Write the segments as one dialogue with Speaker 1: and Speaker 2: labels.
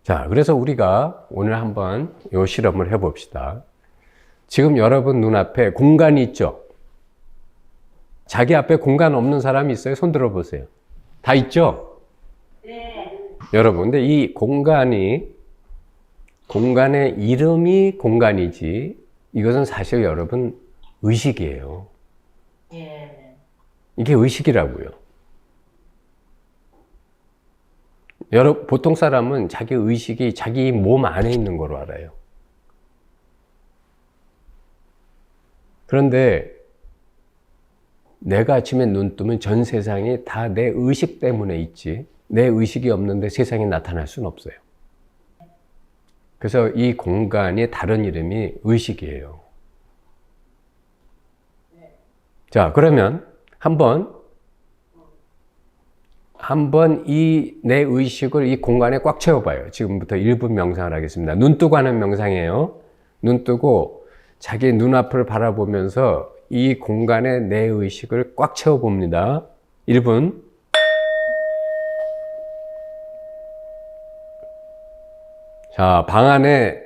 Speaker 1: 자, 그래서 우리가 오늘 한번 요 실험을 해봅시다. 지금 여러분 눈앞에 공간이 있죠? 자기 앞에 공간 없는 사람이 있어요? 손 들어보세요. 다 있죠?
Speaker 2: 네.
Speaker 1: 여러분, 근데 이 공간의 이름이 공간이지, 이것은 사실 여러분 의식이에요.
Speaker 2: 예.
Speaker 1: 이게 의식이라고요. 보통 사람은 자기 의식이 자기 몸 안에 있는 거로 알아요. 그런데 내가 아침에 눈 뜨면 전 세상이 다 내 의식 때문에 있지, 내 의식이 없는데 세상에 나타날 수는 없어요. 그래서 이 공간의 다른 이름이 의식이에요. 자, 그러면 한번 이 내 의식을 이 공간에 꽉 채워봐요. 지금부터 1분 명상을 하겠습니다. 눈 뜨고 하는 명상이에요. 눈 뜨고 자기 눈앞을 바라보면서 이 공간에 내 의식을 꽉 채워봅니다. 1분. 자, 방 안에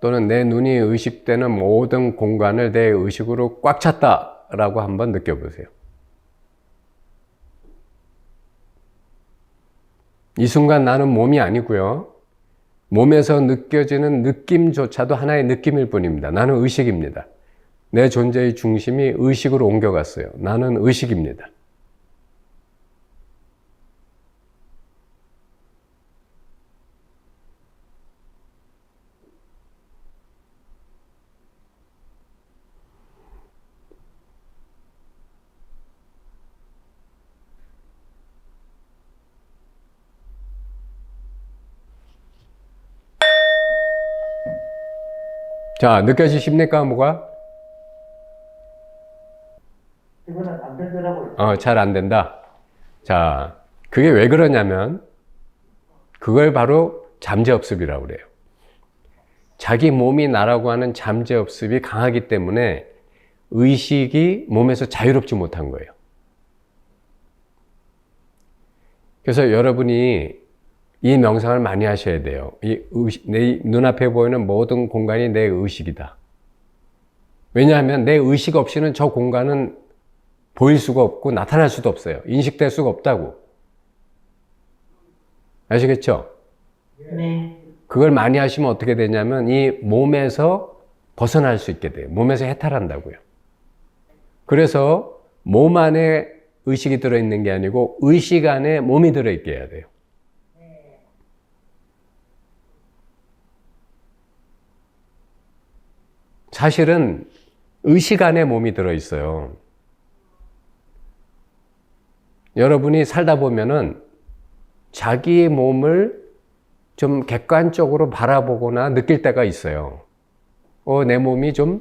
Speaker 1: 또는 내 눈이 의식되는 모든 공간을 내 의식으로 꽉 찼다라고 한번 느껴보세요. 이 순간 나는 몸이 아니고요. 몸에서 느껴지는 느낌조차도 하나의 느낌일 뿐입니다. 나는 의식입니다. 내 존재의 중심이 의식으로 옮겨갔어요. 나는 의식입니다. 자, 느껴지십니까, 뭐가?
Speaker 2: 이거는 안 되더라고요.
Speaker 1: 잘 안 된다. 자, 그게 왜 그러냐면, 그걸 바로 잠재업습이라고 그래요. 자기 몸이 나라고 하는 잠재업습이 강하기 때문에 의식이 몸에서 자유롭지 못한 거예요. 그래서 여러분이 이 명상을 많이 하셔야 돼요. 내 눈앞에 보이는 모든 공간이 내 의식이다. 왜냐하면 내 의식 없이는 저 공간은 보일 수가 없고 나타날 수도 없어요. 인식될 수가 없다고. 아시겠죠?
Speaker 2: 네.
Speaker 1: 그걸 많이 하시면 어떻게 되냐면 이 몸에서 벗어날 수 있게 돼요. 몸에서 해탈한다고요. 그래서 몸 안에 의식이 들어있는 게 아니고 의식 안에 몸이 들어있게 해야 돼요. 사실은 의식 안에 몸이 들어있어요. 여러분이 살다 보면은 자기의 몸을 좀 객관적으로 바라보거나 느낄 때가 있어요. 내 몸이 좀,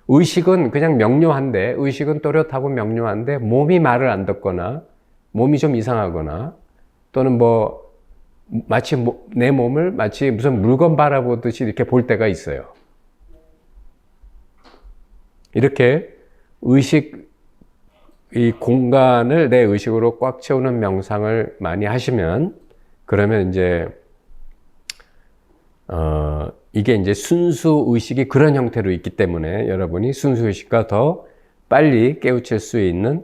Speaker 1: 의식은 그냥 명료한데, 의식은 또렷하고 명료한데, 몸이 말을 안 듣거나, 몸이 좀 이상하거나, 또는 마치 내 몸을 마치 무슨 물건 바라보듯이 이렇게 볼 때가 있어요. 이렇게 이 공간을 내 의식으로 꽉 채우는 명상을 많이 하시면, 그러면 이제, 이게 이제 순수 의식이 그런 형태로 있기 때문에 여러분이 순수 의식과 더 빨리 깨우칠 수 있는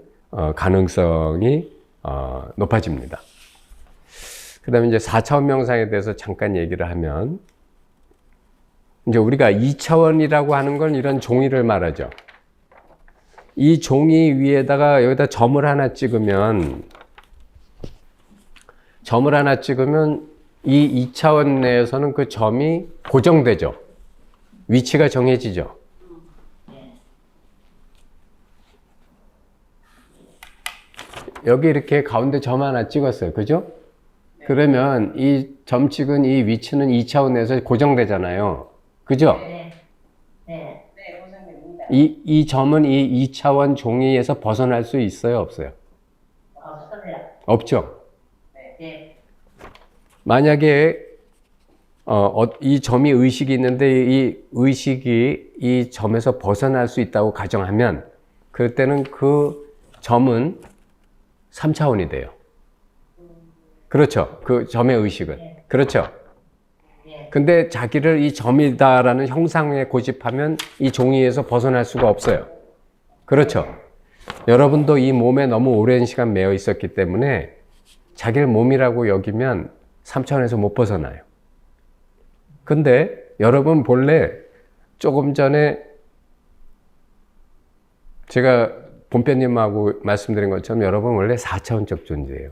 Speaker 1: 가능성이 높아집니다. 그 다음에 이제 4차원 명상에 대해서 잠깐 얘기를 하면, 이제 우리가 2차원이라고 하는 건 이런 종이를 말하죠. 이 종이 위에다가 여기다 점을 하나 찍으면 이 2차원 내에서는 그 점이 고정되죠. 위치가 정해지죠. 여기 이렇게 가운데 점 하나 찍었어요. 그죠? 그러면 이 점 찍은 이 위치는 2차원 내에서 고정되잖아요. 그죠?
Speaker 2: 네. 네. 네, 고정됩니다.
Speaker 1: 이 점은 이 2차원 종이에서 벗어날 수 있어요? 없어요?
Speaker 2: 없어요.
Speaker 1: 없죠?
Speaker 2: 네.
Speaker 1: 만약에 이 점이 의식이 있는데 이 의식이 이 점에서 벗어날 수 있다고 가정하면 그때는 그 점은 3차원이 돼요. 그렇죠? 그 점의 의식은. 그렇죠? 근데 자기를 이 점이다라는 형상에 고집하면 이 종이에서 벗어날 수가 없어요. 그렇죠? 여러분도 이 몸에 너무 오랜 시간 매여 있었기 때문에 자기를 몸이라고 여기면 3차원에서 못 벗어나요. 근데 여러분 본래 조금 전에 제가 본편님하고 말씀드린 것처럼 여러분 원래 4차원적 존재예요.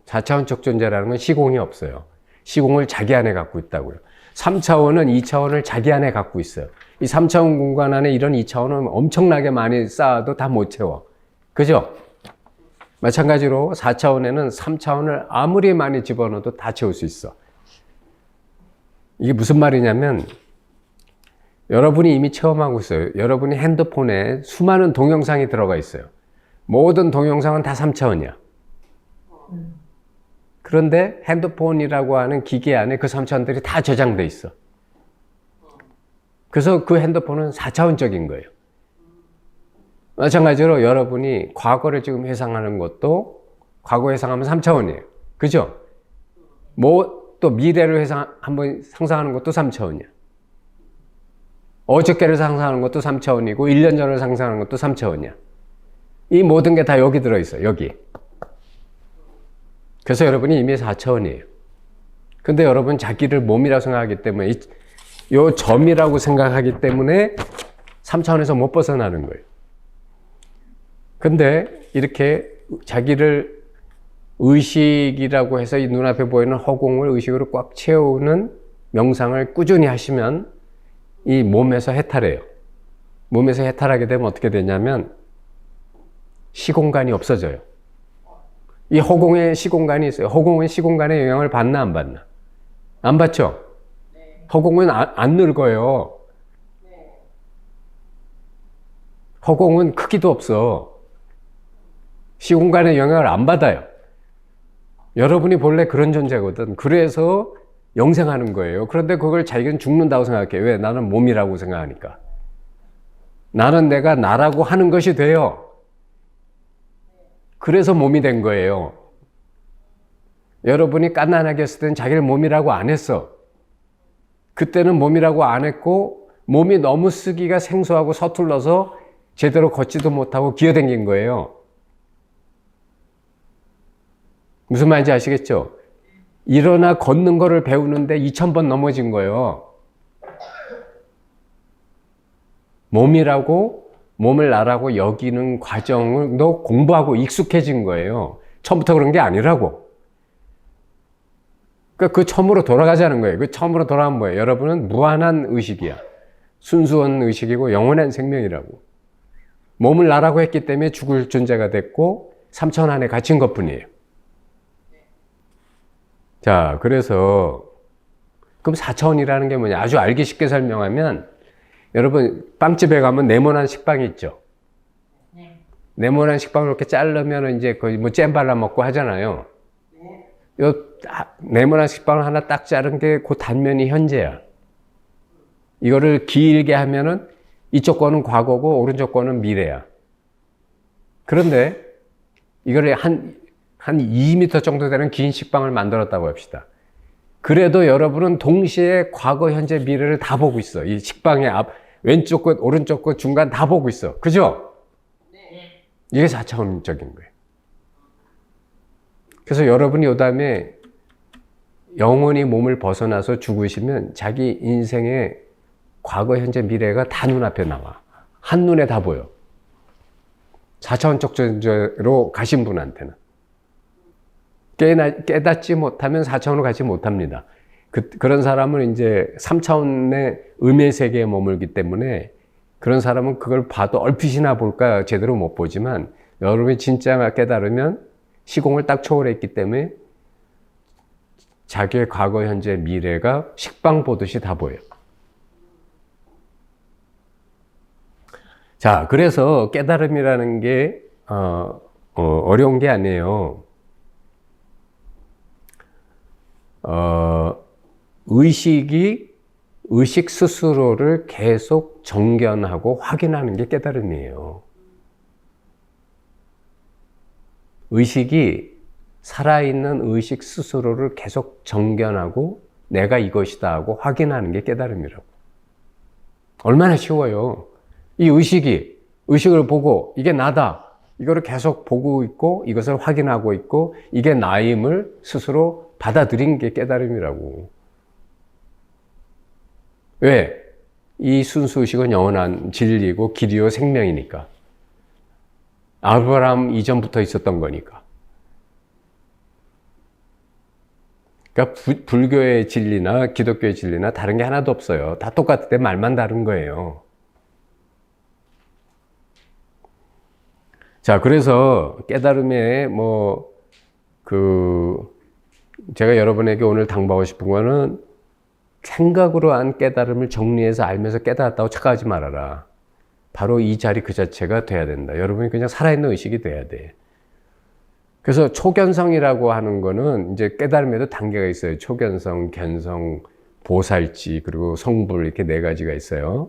Speaker 1: 4차원적 존재라는 건 시공이 없어요. 시공을 자기 안에 갖고 있다고요. 3차원은 2차원을 자기 안에 갖고 있어요. 이 3차원 공간 안에 이런 2차원은 엄청나게 많이 쌓아도 다 못 채워. 그죠? 마찬가지로 4차원에는 3차원을 아무리 많이 집어넣어도 다 채울 수 있어. 이게 무슨 말이냐면 여러분이 이미 체험하고 있어요. 여러분이 핸드폰에 수많은 동영상이 들어가 있어요. 모든 동영상은 다 3차원이야. 그런데 핸드폰이라고 하는 기계 안에 그 3차원들이 다 저장돼 있어. 그래서 그 핸드폰은 4차원적인 거예요. 마찬가지로 여러분이 과거를 지금 회상하는 것도 과거 회상하면 3차원이에요. 그죠? 또 미래를 한번 상상하는 것도 3차원이야. 어저께를 상상하는 것도 3차원이고 1년 전을 상상하는 것도 3차원이야. 이 모든 게 다 여기 들어있어. 여기. 그래서 여러분이 이미 4차원이에요. 근데 여러분 자기를 몸이라고 생각하기 때문에 이 점이라고 생각하기 때문에 3차원에서 못 벗어나는 거예요. 근데 이렇게 자기를 의식이라고 해서 이 눈앞에 보이는 허공을 의식으로 꽉 채우는 명상을 꾸준히 하시면 이 몸에서 해탈해요. 몸에서 해탈하게 되면 어떻게 되냐면 시공간이 없어져요. 이 허공에 시공간이 있어요. 허공은 시공간의 영향을 받나 안 받나? 안 받죠? 허공은 안 늙어요. 허공은 크기도 없어. 시공간의 영향을 안 받아요. 여러분이 본래 그런 존재거든. 그래서 영생하는 거예요. 그런데 그걸 자기는 죽는다고 생각해. 왜? 나는 몸이라고 생각하니까. 나는 내가 나라고 하는 것이 돼요. 그래서 몸이 된 거예요. 여러분이 깐난하게 했을 때는 자기를 몸이라고 안 했어. 그때는 몸이라고 안 했고 몸이 너무 쓰기가 생소하고 서툴러서 제대로 걷지도 못하고 기어다닌 거예요. 무슨 말인지 아시겠죠? 일어나 걷는 거를 배우는데 2000번 넘어진 거예요. 몸을 나라고 여기는 과정도 공부하고 익숙해진 거예요. 처음부터 그런 게 아니라고. 그러니까 그 처음으로 돌아가자는 거예요. 그 처음으로 돌아가면 뭐예요? 여러분은 무한한 의식이야. 순수한 의식이고 영원한 생명이라고. 몸을 나라고 했기 때문에 죽을 존재가 됐고 3차원 안에 갇힌 것뿐이에요. 자, 그래서 그럼 4차원이라는 게 뭐냐? 아주 알기 쉽게 설명하면 여러분 빵집에 가면 네모난 식빵이 있죠. 네모난 식빵을 이렇게 자르면 이제 거의 뭐 잼 발라 먹고 하잖아요. 요 네모난 식빵을 하나 딱 자른 게 그 단면이 현재야. 이거를 길게 하면은 이쪽 거는 과거고 오른쪽 거는 미래야. 그런데 이거를 한 2m 정도 되는 긴 식빵을 만들었다고 합시다. 그래도 여러분은 동시에 과거, 현재, 미래를 다 보고 있어. 이 식빵의 왼쪽 끝, 오른쪽 끝, 중간 다 보고 있어. 그죠? 네. 이게 4차원적인 거예요. 그래서 여러분이 요 다음에 영원히 몸을 벗어나서 죽으시면 자기 인생의 과거, 현재, 미래가 다 눈앞에 나와. 한눈에 다 보여. 4차원적 존재로 가신 분한테는. 깨닫지 못하면 4차원으로 가지 못합니다. 그런 사람은 이제 3차원의 음의 세계에 머물기 때문에 그런 사람은 그걸 봐도 얼핏이나 볼까 제대로 못 보지만 여러분이 진짜 깨달으면 시공을 딱 초월했기 때문에 자기의 과거, 현재, 미래가 식빵 보듯이 다 보여요. 자, 그래서 깨달음이라는 게 어려운 게 아니에요. 의식 스스로를 계속 정견하고 확인하는 게 깨달음이에요. 의식이 살아있는 의식 스스로를 계속 정견하고 내가 이것이다 하고 확인하는 게 깨달음이라고. 얼마나 쉬워요. 이 의식을 보고 이게 나다. 이거를 계속 보고 있고 이것을 확인하고 있고 이게 나임을 스스로 받아들인 게 깨달음이라고. 왜? 이 순수의식은 영원한 진리고 길이요 생명이니까. 아브라함 이전부터 있었던 거니까. 그러니까 불교의 진리나 기독교의 진리나 다른 게 하나도 없어요. 다 똑같은데 말만 다른 거예요. 자, 그래서 깨달음에 제가 여러분에게 오늘 당부하고 싶은 거는 생각으로 한 깨달음을 정리해서 알면서 깨달았다고 착각하지 말아라. 바로 이 자리 그 자체가 돼야 된다. 여러분이 그냥 살아있는 의식이 돼야 돼. 그래서 초견성이라고 하는 거는 이제 깨달음에도 단계가 있어요. 초견성, 견성, 보살지, 그리고 성불 이렇게 네 가지가 있어요.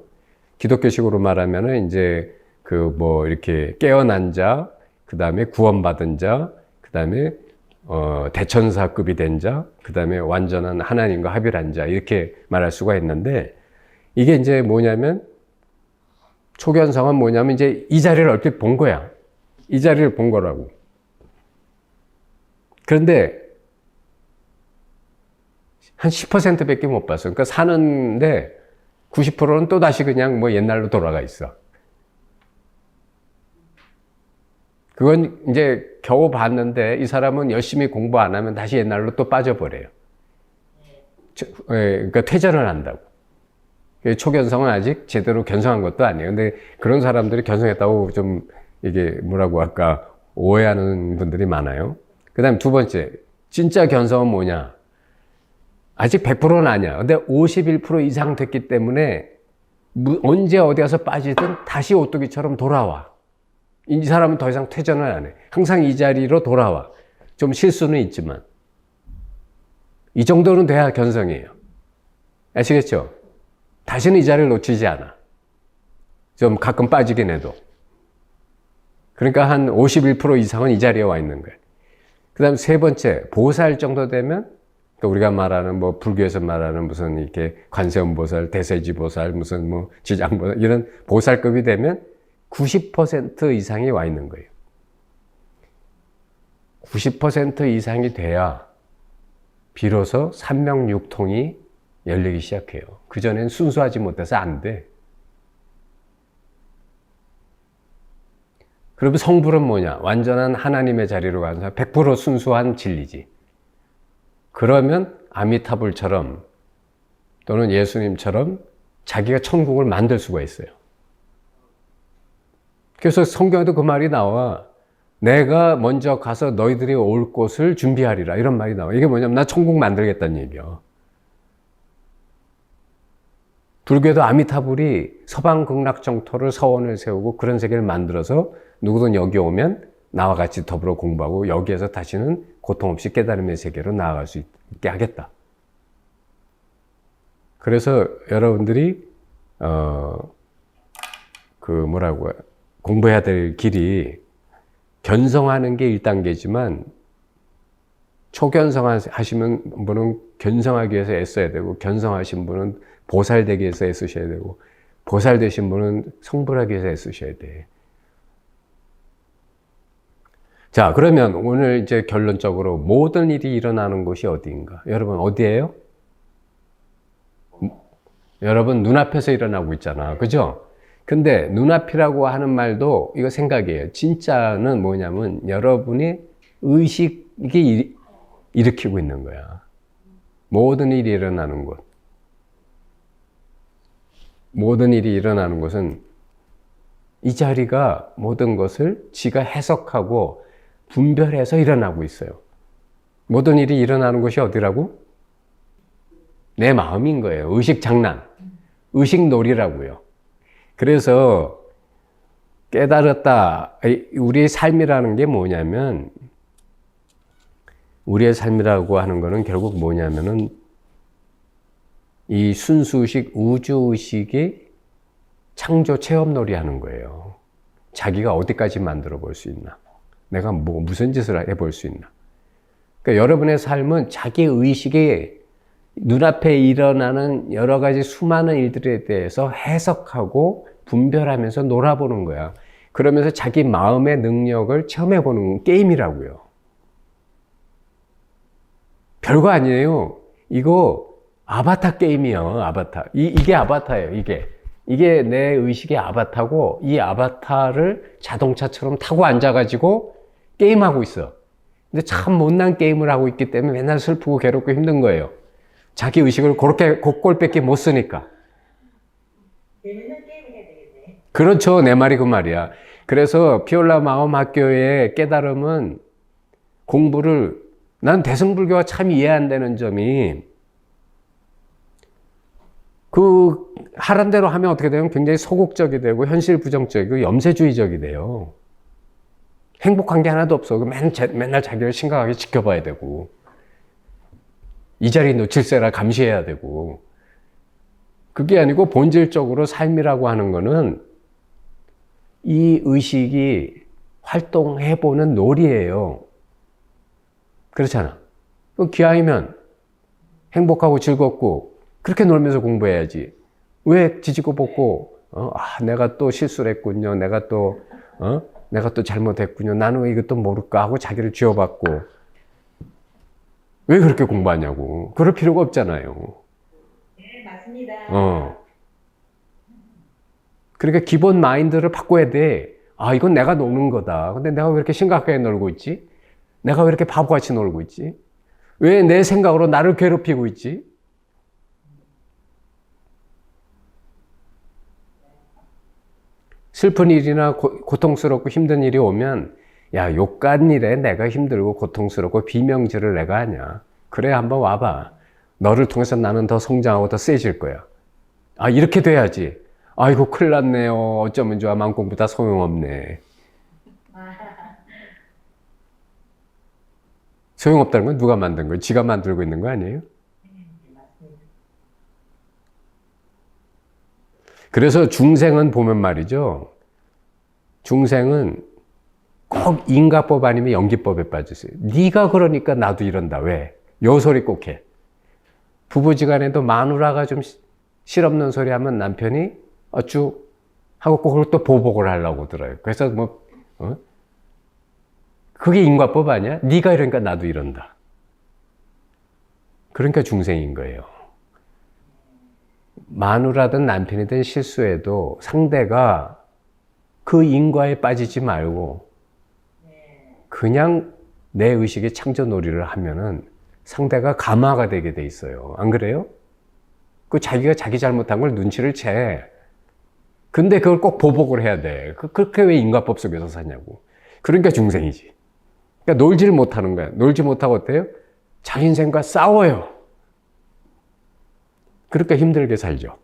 Speaker 1: 기독교식으로 말하면은 이제 이렇게 깨어난 자, 그 다음에 구원받은 자, 그 다음에 대천사급이 된 자, 그 다음에 완전한 하나님과 합일한 자, 이렇게 말할 수가 있는데, 이게 이제 뭐냐면, 초견성은 뭐냐면 이제 이 자리를 얼핏 본 거야. 이 자리를 본 거라고. 그런데 한 10% 밖에 못 봤어. 그러니까 사는데 90%는 또 다시 그냥 옛날로 돌아가 있어. 그건 이제 겨우 봤는데 이 사람은 열심히 공부 안 하면 다시 옛날로 또 빠져버려요. 그러니까 퇴전을 한다고. 초견성은 아직 제대로 견성한 것도 아니에요. 근데 그런 사람들이 견성했다고 좀 이게 뭐라고 할까 오해하는 분들이 많아요. 그 다음 두 번째, 진짜 견성은 뭐냐? 아직 100%는 아니야. 근데 51% 이상 됐기 때문에 언제 어디 가서 빠지든 다시 오뚜기처럼 돌아와. 이 사람은 더 이상 퇴전을 안 해. 항상 이 자리로 돌아와. 좀 실수는 있지만. 이 정도는 돼야 견성이에요. 아시겠죠? 다시는 이 자리를 놓치지 않아. 좀 가끔 빠지긴 해도. 그러니까 한 51% 이상은 이 자리에 와 있는 거예요. 그 다음 세 번째, 보살 정도 되면, 그러니까 우리가 말하는 불교에서 말하는 무슨 이렇게 관세음보살, 대세지보살, 무슨 지장보살, 이런 보살급이 되면 90% 이상이 와 있는 거예요. 90% 이상이 돼야 비로소 삼명육통이 열리기 시작해요. 그전엔 순수하지 못해서 안 돼. 그러면 성불은 뭐냐? 완전한 하나님의 자리로 가서 100% 순수한 진리지. 그러면 아미타불처럼 또는 예수님처럼 자기가 천국을 만들 수가 있어요. 그래서 성경에도 그 말이 나와. 내가 먼저 가서 너희들이 올 곳을 준비하리라. 이런 말이 나와. 이게 뭐냐면 나 천국 만들겠다는 얘기야. 불교도 아미타불이 서방극락정토를 서원을 세우고 그런 세계를 만들어서 누구든 여기 오면 나와 같이 더불어 공부하고 여기에서 다시는 고통 없이 깨달음의 세계로 나아갈 수 있게 하겠다. 그래서 여러분들이 공부해야 될 길이 견성하는 게 1단계지만 초견성 하시는 분은 견성하기 위해서 애써야 되고 견성하신 분은 보살되기 위해서 애쓰셔야 되고 보살 되신 분은 성불하기 위해서 애쓰셔야 돼. 자, 그러면 오늘 이제 결론적으로 모든 일이 일어나는 곳이 어디인가? 여러분 어디예요? 여러분 눈앞에서 일어나고 있잖아. 그죠? 근데 눈앞이라고 하는 말도 이거 생각이에요. 진짜는 뭐냐면 여러분이 의식이 일으키고 있는 거야. 모든 일이 일어나는 곳. 모든 일이 일어나는 곳은 이 자리가 모든 것을 지가 해석하고 분별해서 일어나고 있어요. 모든 일이 일어나는 곳이 어디라고? 내 마음인 거예요. 의식 장난. 의식 놀이라고요. 그래서 깨달았다. 우리의 삶이라는 게 뭐냐면 우리의 삶이라고 하는 거는 결국 뭐냐면은 이 순수의식, 우주의식이 창조 체험놀이 하는 거예요. 자기가 어디까지 만들어 볼 수 있나? 내가 무슨 짓을 해볼 수 있나? 그러니까 여러분의 삶은 자기 의식이 눈앞에 일어나는 여러 가지 수많은 일들에 대해서 해석하고 분별하면서 놀아보는 거야. 그러면서 자기 마음의 능력을 체험해보는 게임이라고요. 별거 아니에요. 이거 아바타 게임이에요. 아바타. 이게 아바타예요. 이게 내 의식의 아바타고, 이 아바타를 자동차처럼 타고 앉아가지고 게임하고 있어. 근데 참 못난 게임을 하고 있기 때문에 맨날 슬프고 괴롭고 힘든 거예요. 자기 의식을 그렇게 곧골밖에 못 쓰니까.
Speaker 2: 재밌는 게임을 해야 되겠네.
Speaker 1: 그렇죠. 내 말이 그 말이야. 그래서 피올라 마음학교의 깨달음은 공부를, 난 대승불교가 참 이해 안 되는 점이, 하란 대로 하면 어떻게 되면 굉장히 소극적이 되고 현실 부정적이고 염세주의적이 돼요. 행복한 게 하나도 없어. 맨날 자기를 심각하게 지켜봐야 되고, 이 자리 놓칠세라 감시해야 되고. 그게 아니고 본질적으로 삶이라고 하는 거는 이 의식이 활동해보는 놀이예요. 그렇잖아. 기왕이면 행복하고 즐겁고 그렇게 놀면서 공부해야지. 왜 지지고 볶고, 내가 또 실수를 했군요. 내가 또 잘못했군요. 나는 왜 이것도 모를까 하고 자기를 쥐어받고. 왜 그렇게 공부하냐고. 그럴 필요가 없잖아요.
Speaker 2: 네, 맞습니다.
Speaker 1: 그러니까 기본 마인드를 바꿔야 돼. 이건 내가 노는 거다. 근데 내가 왜 이렇게 심각하게 놀고 있지? 내가 왜 이렇게 바보같이 놀고 있지? 왜 내 생각으로 나를 괴롭히고 있지? 슬픈 일이나 고통스럽고 힘든 일이 오면, 야, 요깟 일에 내가 힘들고 고통스럽고 비명질을 내가 하냐. 그래, 한번 와봐. 너를 통해서 나는 더 성장하고 더 세질 거야. 이렇게 돼야지. 아이고, 큰일 났네요. 어쩌면 좋아. 맘공부 다 소용없네. 소용없다는 건 누가 만든 거예요? 지가 만들고 있는 거 아니에요? 그래서 중생은 보면 말이죠. 중생은 꼭 인과법 아니면 연기법에 빠졌어요. 네가 그러니까 나도 이런다. 왜? 요 소리 꼭 해. 부부지간에도 마누라가 좀 실없는 소리 하면 남편이 어쭈 하고 그걸 또 보복을 하려고 들어요. 그래서 그게 인과법 아니야? 네가 이러니까 나도 이런다. 그러니까 중생인 거예요. 마누라든 남편이든 실수해도 상대가 그 인과에 빠지지 말고 그냥 내 의식의 창조놀이를 하면은 상대가 감화가 되게 돼 있어요. 안 그래요? 자기가 자기 잘못한 걸 눈치를 채. 근데 그걸 꼭 보복을 해야 돼. 그렇게 왜 인과법 속에서 사냐고. 그러니까 중생이지. 그러니까 놀지를 못하는 거야. 놀지 못하고 어때요? 자기 인생과 싸워요. 그러니까 힘들게 살죠.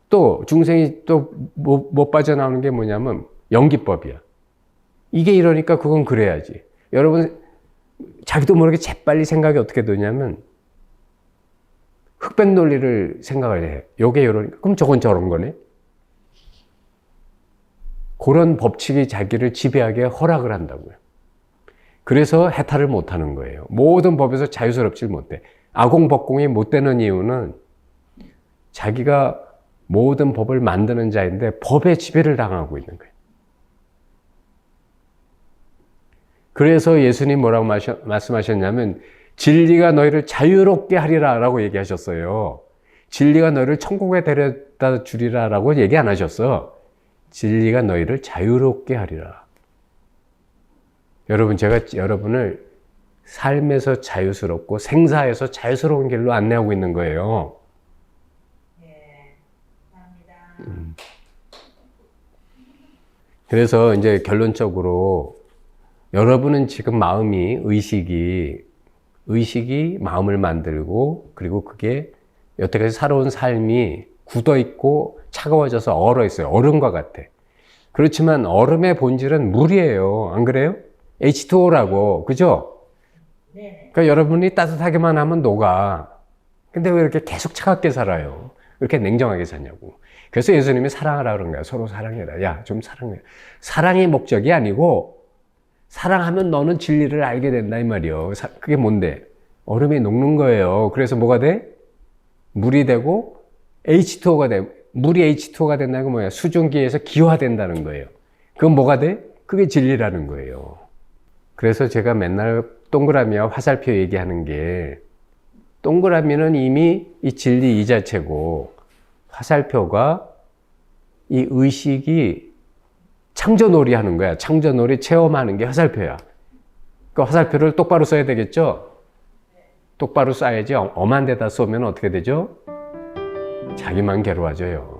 Speaker 1: 또 중생이 또 못 빠져나오는 게 뭐냐면 연기법이야. 이게 이러니까 그건 그래야지. 여러분 자기도 모르게 재빨리 생각이 어떻게 되냐면 흑백 논리를 생각을 해. 요게 이러니까 그럼 저건 저런 거네. 그런 법칙이 자기를 지배하게 허락을 한다고요. 그래서 해탈을 못하는 거예요. 모든 법에서 자유스럽지 못해. 아공법공이 못 되는 이유는 자기가 모든 법을 만드는 자인데 법에 지배를 당하고 있는 거예요. 그래서 예수님 뭐라고 말씀하셨냐면 진리가 너희를 자유롭게 하리라 라고 얘기하셨어요. 진리가 너희를 천국에 데려다 주리라 라고 얘기 안 하셨어. 진리가 너희를 자유롭게 하리라. 여러분, 제가 여러분을 삶에서 자유스럽고 생사에서 자유스러운 길로 안내하고 있는 거예요.
Speaker 2: 네, 감사합니다.
Speaker 1: 그래서 이제 결론적으로 여러분은 지금 의식이 마음을 만들고 그리고 그게 여태까지 살아온 삶이 굳어있고 차가워져서 얼어있어요. 얼음과 같아. 그렇지만 얼음의 본질은 물이에요. 안 그래요? H2O라고. 그죠?
Speaker 2: 네.
Speaker 1: 그러니까 여러분이 따뜻하게만 하면 녹아. 근데 왜 이렇게 계속 차갑게 살아요? 왜 이렇게 냉정하게 사냐고. 그래서 예수님이 사랑하라 그런 거야. 서로 사랑해라. 야, 좀 사랑해. 사랑이 목적이 아니고 사랑하면 너는 진리를 알게 된다 이 말이요. 그게 뭔데? 얼음이 녹는 거예요. 그래서 뭐가 돼? 물이 되고 H2O가 돼. 물이 H2O가 된다는 건 뭐야? 수증기에서 기화된다는 거예요. 그건 뭐가 돼? 그게 진리라는 거예요. 그래서 제가 맨날 동그라미와 화살표 얘기하는 게, 동그라미는 이미 이 진리 이 자체고, 화살표가 이 의식이 창조놀이 하는 거야. 창조놀이 체험하는 게 화살표야. 그 화살표를 똑바로 써야 되겠죠? 똑바로 쏴야지. 엄한 데다 쏘면 어떻게 되죠? 자기만 괴로워져요.